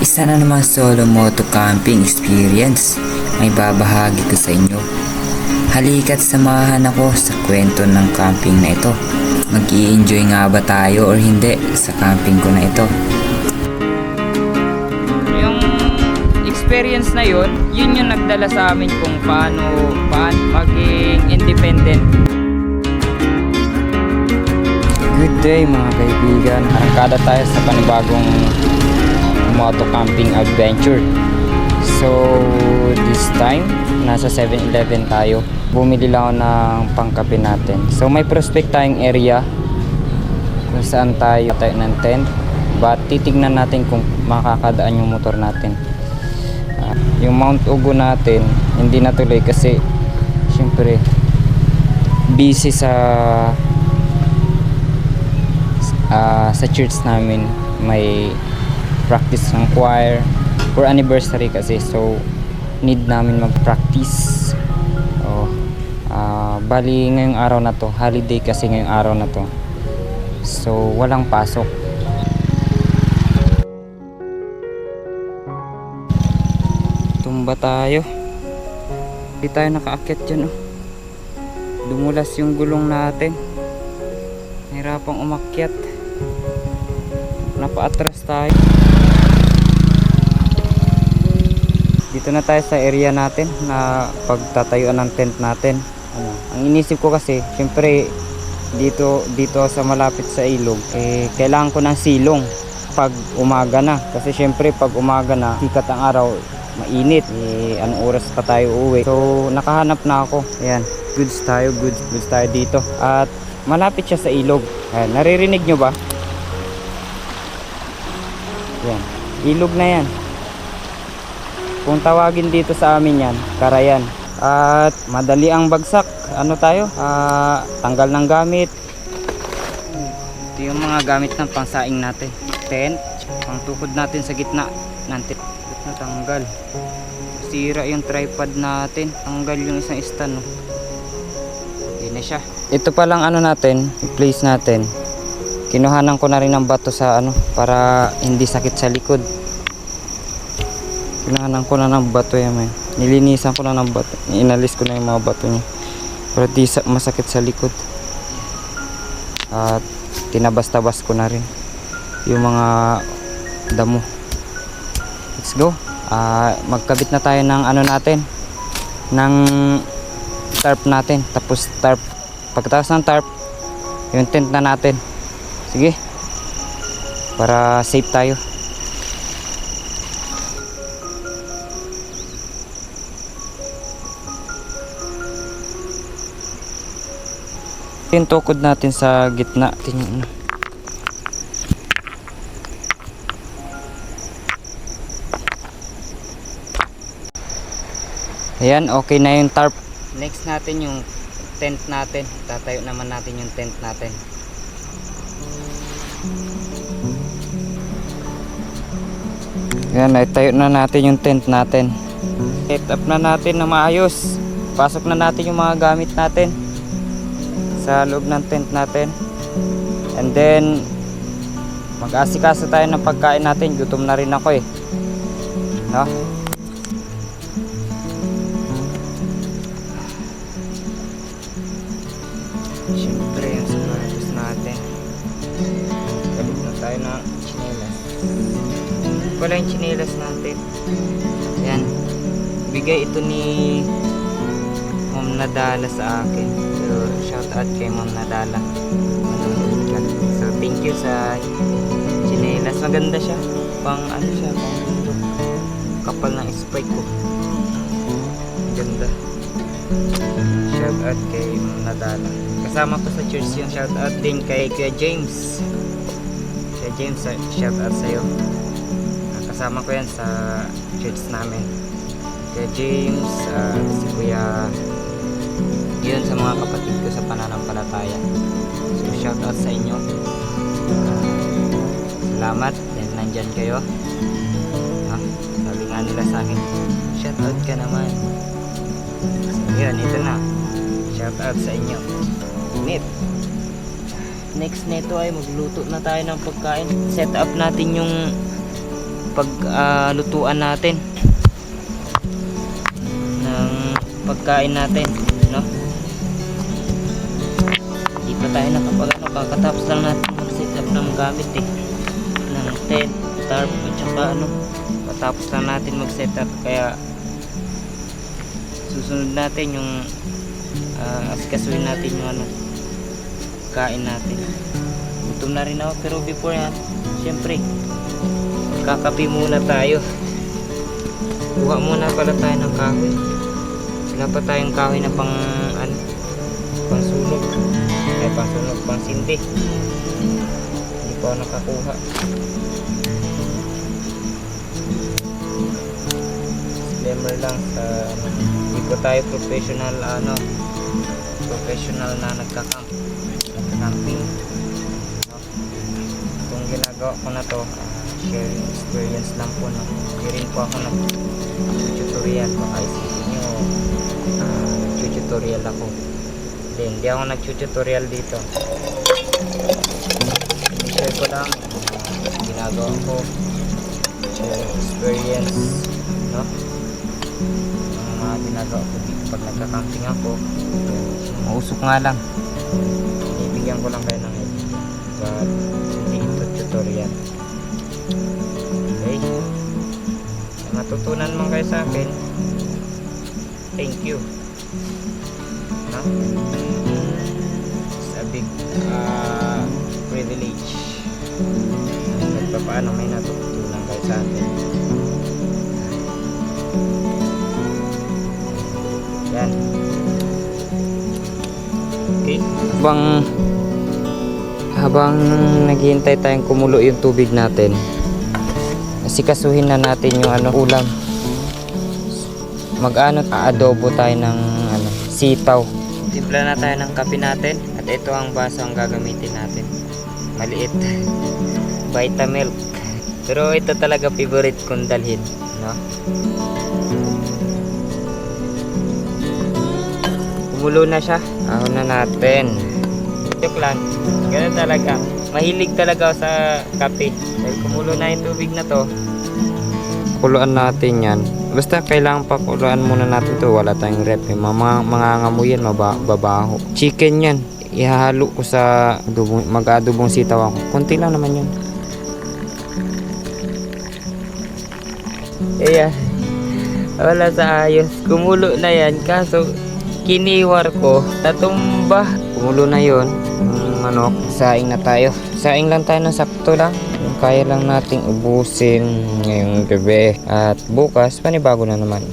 Isa na naman solo moto camping experience may babahagi ko sa inyo. Halika't samahan ako sa kwento ng camping na ito. Mag-i-enjoy nga ba tayo or hindi sa camping ko na ito? Yung experience na yun yung nagdala sa amin kung paano maging independent. Good day mga kaibigan, arangkada tayo sa panibagong moto camping adventure. So this time nasa 7-Eleven tayo, bumili lang ako ng pangkape natin. So may prospect tayong area kung saan tayo ng tent, but titignan natin kung makakadaan yung motor natin. Yung Mount Ugo natin hindi natuloy kasi syempre busy sa church namin, may practice ng choir for anniversary kasi, so need namin mag-practice. Bali ngayong araw na to, holiday kasi ngayong araw na to, so walang pasok. Tumba tayo, hindi tayo nakaakyat dyan. Dumulas yung gulong natin, nahirapang umakyat, napaatras tayo. Dito na tayo sa area natin na pagtatayuan ng tent natin. Ang inisip ko kasi, syempre dito sa malapit sa ilog, kailangan ko ng silong pag umaga na. Kasi syempre pag umaga na, sikat ang araw, mainit. Anong oras pa tayo uuwi? So nakahanap na ako. Ayan, goods tayo dito. At malapit siya sa ilog. Ayan, naririnig nyo ba? Ayan, ilog na yan. Kung tawagin dito sa amin yan, Karayan. At madali ang bagsak. Ano tayo? Tanggal ng gamit. Ito yung mga gamit ng pangsaing natin. Tent, pangtukod natin sa gitna ng tent. Natanggal. Sira yung tripod natin. Tanggal yung isang stand. Hindi na siya. Ito palang ano natin, place natin. Kinuhanan ko na rin ng bato sa para hindi sakit sa likod. Pinahanan ko na ng bato yan, man. Nilinisan ko na ng bato. Inalis ko na yung mga bato niya para di masakit sa likod. At tinabas-tabas ko na rin yung mga damo. Let's go. Magkabit na tayo ng natin, ng tarp natin. Tapos tarp, pagkatapos ng tarp, yung tent na natin. Sige, para safe tayo. Yung tukod natin sa gitna. Ayan, okay na yung tarp. Next natin yung tent natin. Tatayo naman natin yung tent natin. Ayan, tayo na natin yung tent natin. Set up na natin na maayos. Pasok na natin yung mga gamit natin sa loob ng tent natin. And then mag-asikaso tayo ng pagkain natin. Gutom na rin ako no? Siyempre yung sapatos natin. Galit na tayo ng chinelas. Wala yung chinelas natin. Yan, bigay ito ni Ma'am Nadala sa akin. So shout out kay Ma'am Nadala. So thank you sa chinelas. Maganda siya. Pang siya, pang kapal ng spike ko. Maganda. Shout out kay Ma'am Nadala. Kasama ko sa church yung shout out din kay Kuya James. Kuya James, shout out sa'yo. Kasama ko yan sa church namin. Kuya James, si Kuya, yun sa mga kapatid ko sa pananampalataya. So shout out sa inyo. Salamat dahil nandyan kayo. Sabi nga nila sa akin, shout out ka naman. So yun, ito na. Shout out sa inyo. Init. next nito ay magluto na tayo ng pagkain. Set up natin yung paglutuan natin ng pagkain natin, no? Hindi pa tayo kakatapos lang natin mag-set up ng gamit ng tent, tarp at saka patapos lang natin mag-set up, kaya susunod natin yung asikasuhin natin yung kain natin. Gutom na rin ako, pero before yan, syempre kakape muna tayo. Kuha muna pala tayo ng kahoy. Wala pa tayong kahoy na pangsunog, pangsindi. Hindi pa ako nakakuha. Disclaimer lang sa hindi po tayo professional na nagka-camping, no? Itong ginagawa ko na to, sharing experience lang po, no? Hindi rin po ako nag-tutorial. Baka isipin nyo nag-tutorial ako. Hindi ako nag-tutorial dito. I-share ko lang ginagawa ko, sharing experience, no? Ang mga ginagawa ko dito pag nagka-camping ako. Mausok nga lang, ibigyan ko lang kayo ng idea, but hindi ito tutorial. Okay, matutunan mo kayo sa akin, thank you, no? It's a big privilege kahit paano may natutunan kayo sa akin. Yan. Okay. Habang naghihintay tayong kumulo yung tubig natin, asikasuhin na natin yung ulam. Adobo tayo ng sitaw. Timpla na tayo ng kape natin, at ito ang baso ang gagamitin natin. Maliit. Vitamilk. Pero ito talaga favorite kong dalhin, no? Kumulo na siya. Ahon na natin. Joke lang. Ganun talaga. Mahilig talaga ako sa kape. Dahil kumulo na yung tubig na to, kuluan natin yan. Basta kailangan pakuluan muna natin to. Wala tayong rep. Mangangamoy yan. Babaho. Chicken yan. Ihahalo ko sa mag-adobong sitaw ako. Kunti lang naman yun. Kaya wala sa ayos. Kumulo na yan. Kaso kiniwar ko, tatumba. Kumulo na yon, manok. Saing na tayo. Saing lang tayo ng sakto lang. Yung kaya lang nating ubusin ngayong gabi. At bukas, panibago na naman.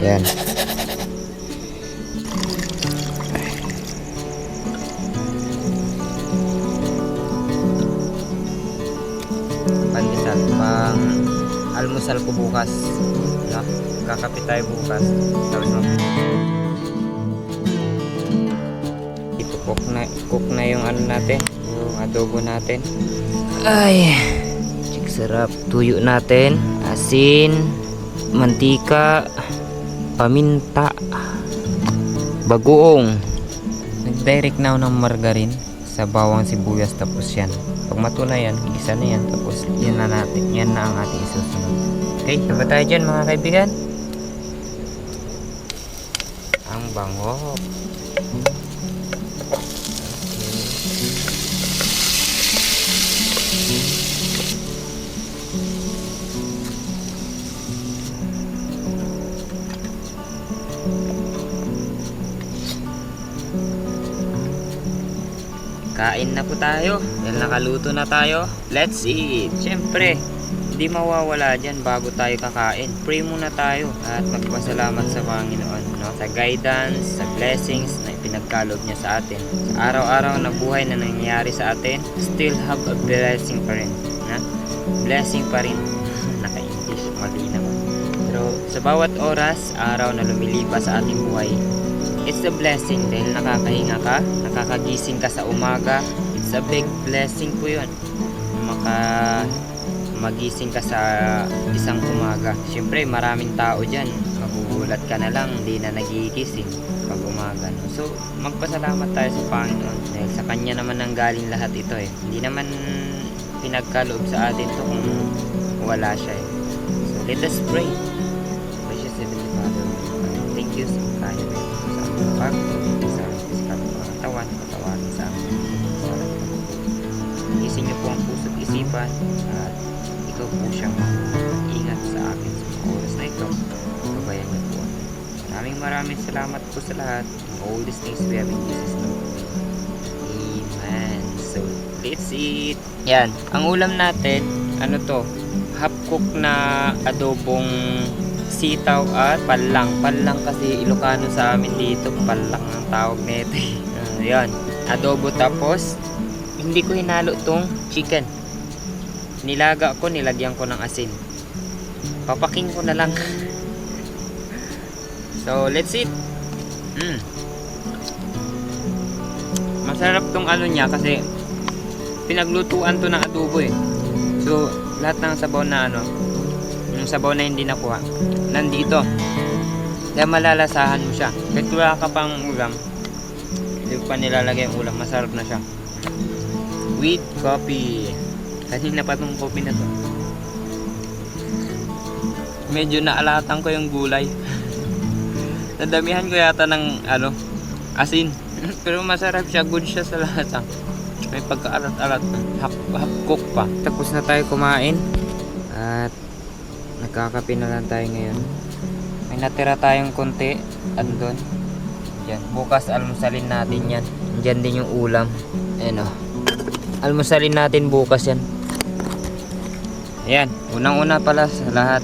Yan. Pandesal pang almusal ko bukas, no? Kakape tayo bukas. Tapos cook na yung natin, yung adobo natin. Ay, chik sarap. Tuyo natin, asin, mantika, paminta, bagoong. Nag-direct na ako ng margarine sa bawang sibuyas, tapos yan. Pag matunaw na yan, igisa na yan, tapos yan na ang ating isusunod. Okay, diba tayo dyan mga kaibigan? Ang bango. Kain na po tayo. Dahil nakaluto na tayo. Let's eat. Siyempre, hindi mawawala dyan bago tayo kakain. Pray muna tayo at magpasalamat sa Panginoon, no? Sa guidance, sa blessings na ipinagkaloob niya sa atin. Sa araw-araw na buhay na nangyayari sa atin, still have a blessing pa rin, na? Blessing pa rin. Naka-English, mali naman. Pero sa bawat oras, araw na lumilipas sa ating buhay, it's a blessing dahil nakakahinga ka, nakakagising ka sa umaga. It's a big blessing po yun. Magising ka sa isang umaga. Siyempre maraming tao dyan, magugulat ka na lang, hindi na nagigising pag umaga, no? So magpasalamat tayo sa Panginoon dahil sa Kanya naman nang galing lahat ito eh. Hindi naman pinagkaloob sa atin to kung wala siya eh. So let us pray. Gracious Heavenly Father, thank you sa kaya mo sa aming pagkakas, sa physical katawan, katawarin sa aming sarap. Isin niyo po ang puso't isipan at ikaw po siyang mag-ingat sa akin sa mga oras na ito. Babayan niyo po. Maraming salamat po sa lahat. All these things we have in Jesus' name. Amen. So, let's eat. Yan. Ang ulam natin, ano to? Half cook na adobong sitaw at palang. Palang kasi Ilocano sa amin dito. Palang ang tawag nito. Yan. Adobo tapos hindi ko hinalo tong chicken. Nilaga ko, nilagyan ko ng asin. Papaking ko na lang. So, let's eat. Masarap tong ano niya kasi pinaglutuan to ng adobo eh. So, lahat ng sabaw na ano, yung sabaw na hindi nakuha, nandito. Kaya malalasahan mo siya. Kahit wala ka pang ulam, hindi ko pa nilalagay yung ulam, masarap na siya. With coffee. Kanina pa tong coffee na to. Medyo naalatan ko yung gulay. Nadamihan ko yata ng ano, asin. Pero masarap siya, good siya sa lahat. May pagkaalat-alat, half cook pa. Tapos na tayo kumain at nagkakape na lang tayo ngayon. May natira tayong konti andun. Yan, bukas almusalin natin yan. Diyan din yung ulam. Ayan o. Almusalin natin bukas yan. Ayan, unang-una pala sa lahat,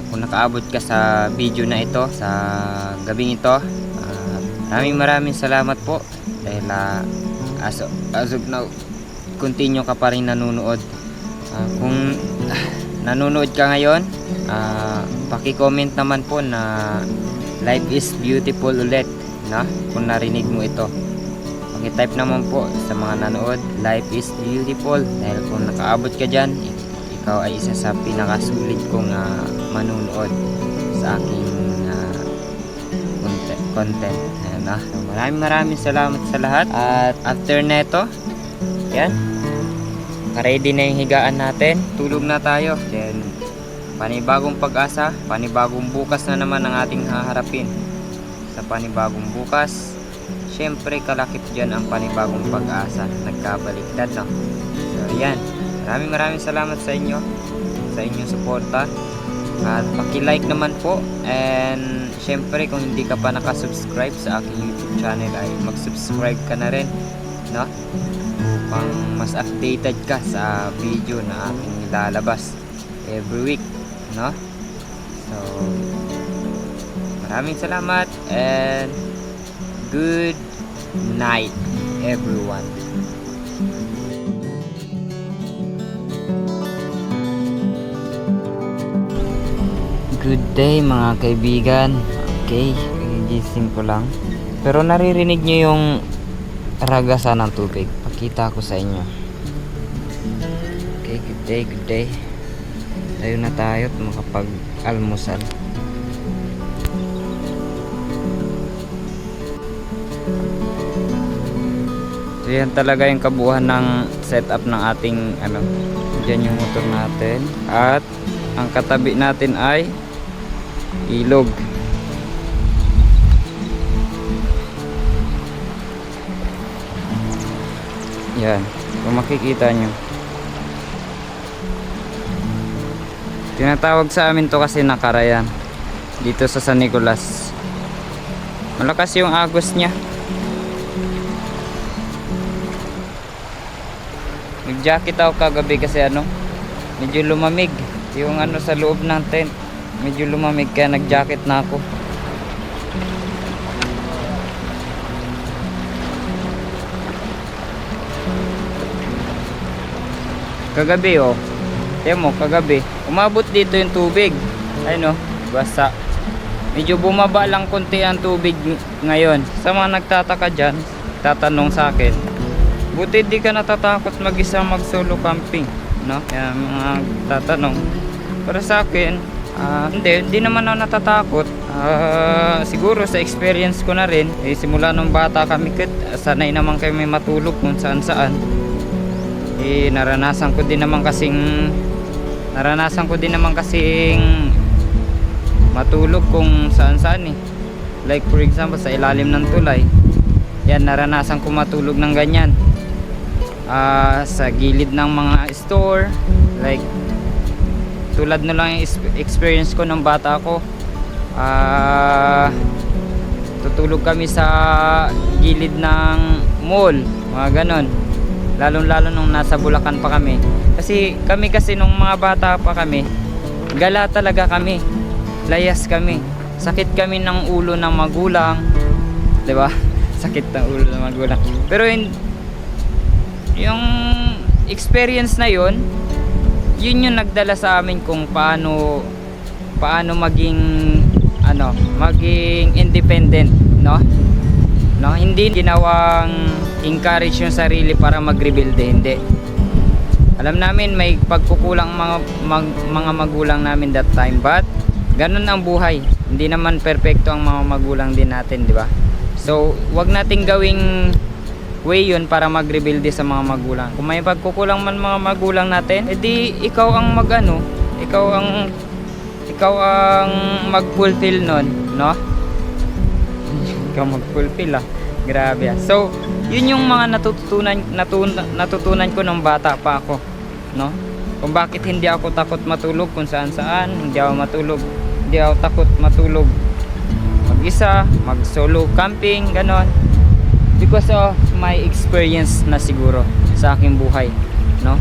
kung nakaabot ka sa video na ito, sa gabing ito, maraming salamat po dahil as of now continue ka pa rin nanonood. Kung nanonood ka ngayon, paki-comment naman po na life is beautiful ulit, na kung narinig mo ito. Paki-type naman po sa mga nanood, life is beautiful, dahil kung nakaabot ka dyan, ikaw ay isa sa pinakasulit kong manunood sa aking content. Ayan na. So, maraming salamat sa lahat. At after neto, yan, ready na yung higaan natin. Tulog na tayo. Then, panibagong pag-asa, panibagong bukas na naman ang ating haharapin. Sa panibagong bukas, syempre kalakip dyan ang panibagong pag-asa. Nagkabaliktad, no? So, yan. Maraming salamat sa inyo, sa inyong suporta. At paki-like naman po. And syempre kung hindi ka pa nakasubscribe sa aking YouTube channel ay mag-subscribe ka na rin, no? Upang mas updated ka sa video na aking ilalabas every week, no? So, maraming salamat and good night everyone. Good day mga kaibigan. Okay, gising ko lang. Pero naririnig nyo yung ragasan ng tubig. Pakita ko sa inyo. Okay, good day. Tayo na tayo at makapag-almusal. So yan talaga yung kabuuan ng setup ng ating ano. Diyan yung motor natin. At ang katabi natin ay ilog. Yan, kung makikita nyo, tinatawag sa amin to kasi nakarayan dito sa San Nicolas. Malakas yung agos nya. Nag-jacket ako kagabi kasi ano, medyo lumamig yung ano sa loob ng tent. Medyo lumamig kaya nag-jacket na ako. Kagabi oh. Tiyan mo, kagabi umabot dito yung tubig. Ayun oh, basa. Medyo bumaba lang konti ang tubig ngayon. Sa mga nagtataka dyan, tatanong sa akin, buti di ka natatakot mag-isa mag-solo camping, no? Kaya mga tatanong. Para sa akin, hindi naman ako natatakot Siguro sa experience ko na rin, simula nung bata kami sanay naman kami matulog kung saan saan. Naranasan ko din naman kasing matulog kung saan saan like for example sa ilalim ng tulay. Yan, naranasan ko matulog ng ganyan. Sa gilid ng mga store, like tulad na lang yung experience ko nung bata ko. Tutulog kami sa gilid ng mall, mga ganon, lalo nung nasa Bulacan pa kami, kasi nung mga bata pa kami, gala talaga kami, layas kami, sakit kami ng ulo ng magulang, 'di ba? Sakit ng ulo ng magulang. Pero yung experience na yun yung nagdala sa amin kung paano maging independent, no? Hindi ginawang encourage yung sarili para mag-rebuild, hindi. Alam namin may pagkukulang mga magulang namin that time, but ganun ang buhay. Hindi naman perfecto ang mga magulang din natin, di ba? So, wag nating gawing way yun para mag-rebuild sa mga magulang. Kung may pagkukulang man mga magulang natin, edi ikaw ang mag-fulfill nun, no? Ikaw mag-fulfill, grabe. So, yun yung mga natutunan ko nung bata pa ako, no? Kung bakit hindi ako takot matulog kung saan hindi ako takot matulog mag-isa, mag-solo camping, ganon, because of my experience na siguro sa aking buhay, no?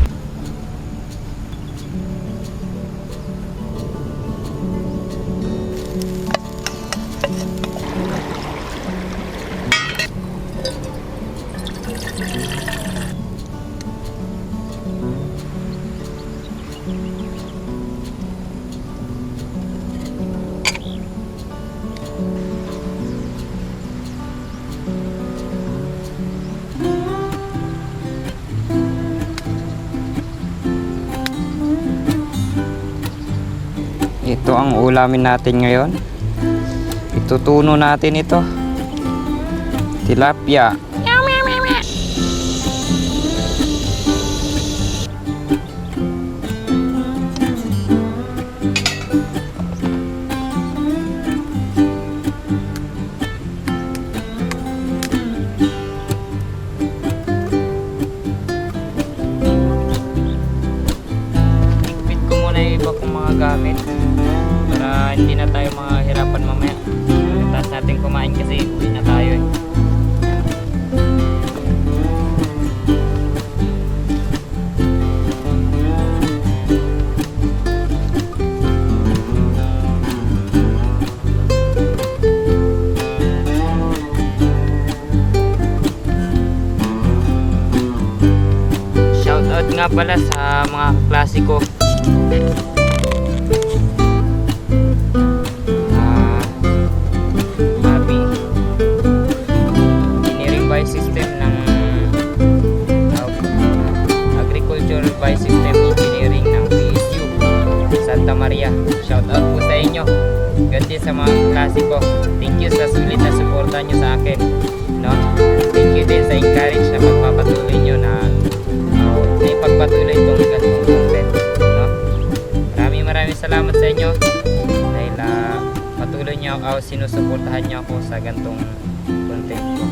Ito ang ulamin natin ngayon. Itutuno natin ito. Tilapia. Ikpit ko muna yung iba kong mga gamit para hindi na tayo mahirapan mamaya. Tapos natin kumain kasi uwi na tayo eh. Shoutout nga pala sa mga kaklase ko. System ng Agricultural by System Engineering ng PSU Santa Maria. Shout out po sa inyo. Ganda sa mga klase ko. Thank you sa sulit na suporta nyo sa akin, no? Thank you din sa encourage na pagpapatuloy nyo na pagpatuloy itong ganitong content, no? Maraming salamat sa inyo dahil patuloy nyo ako, sinusuportahan nyo ako sa ganitong content ko.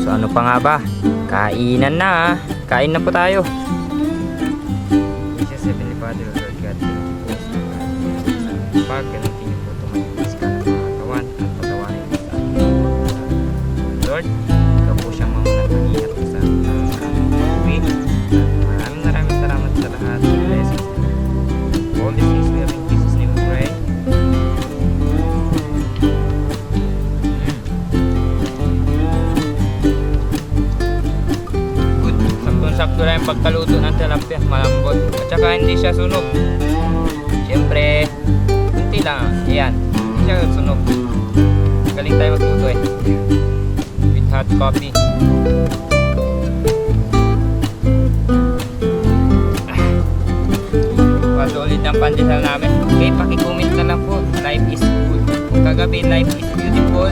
So ano pa nga ba? Kainan na. Kain na po tayo. Pag gamitin niyo po tumatis ka ng mga katawan at patawarin po sa ating Lord. Ikaw po siyang mamunang po sa aming buwi. Maraming salamat sa lahat. Blessings. All these things we have in Jesus' name we pray. Good. Saktong-sakto lang yung pagkaluto ng tilapia. Malambot. At saka hindi siya sunog. Siyempre, kunti lang. Ayan. Hindi siya sunog. Magaling tayo magluto eh. With hot coffee. Pasulit ang pandesal namin. Okay, pakicomment na lang po. Life is good. Kung kagabi, life is beautiful.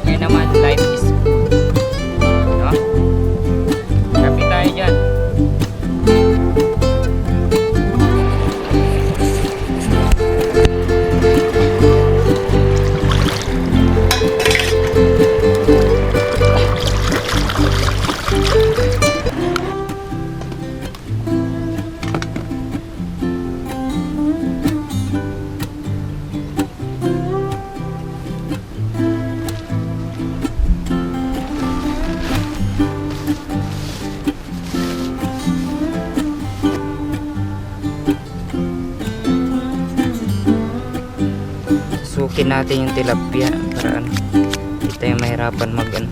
Ngayon naman, life is good. No? Kapi tayo dyan. Sukin natin yung tilapia para ano, hindi tayo mahirapan mag ano,